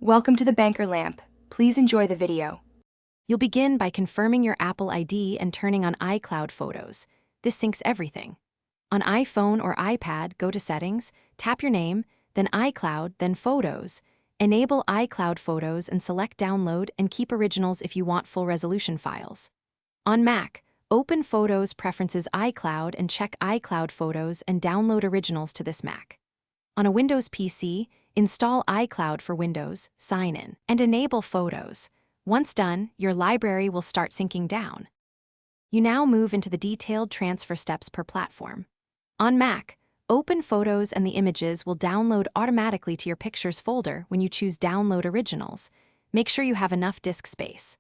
Welcome to the Banker Lamp. Please enjoy the video. You'll begin by confirming your Apple ID and turning on iCloud Photos. This syncs everything. On iPhone or iPad, go to Settings, tap your name, then iCloud, then Photos. Enable iCloud Photos and select Download and keep originals if you want full resolution files. On Mac, open Photos Preferences iCloud and check iCloud Photos and download originals to this Mac. On a Windows PC, install iCloud for Windows, sign in, and enable Photos. Once done, your library will start syncing down. You now move into the detailed transfer steps per platform. On Mac, open Photos and the images will download automatically to your Pictures folder when you choose Download Originals. Make sure you have enough disk space.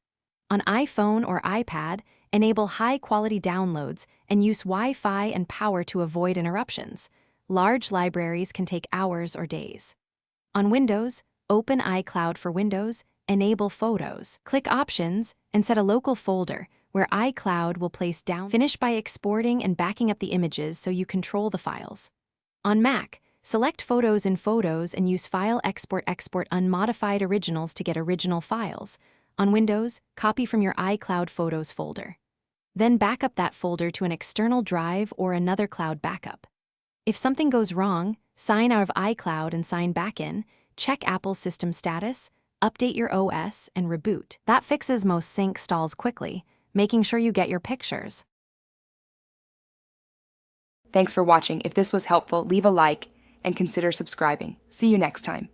On iPhone or iPad, enable high-quality downloads and use Wi-Fi and power to avoid interruptions. Large libraries can take hours or days. On Windows, open iCloud for Windows, enable Photos. Click Options and set a local folder where iCloud will place down. Finish by exporting and backing up the images so you control the files. On Mac, select Photos in Photos and use File Export Unmodified Originals to get original files. On Windows, copy from your iCloud Photos folder. Then back up that folder to an external drive or another cloud backup. If something goes wrong, sign out of iCloud and sign back in, check Apple's system status, update your OS, and reboot. That fixes most sync stalls quickly, making sure you get your pictures. Thanks for watching. If this was helpful, leave a like and consider subscribing. See you next time.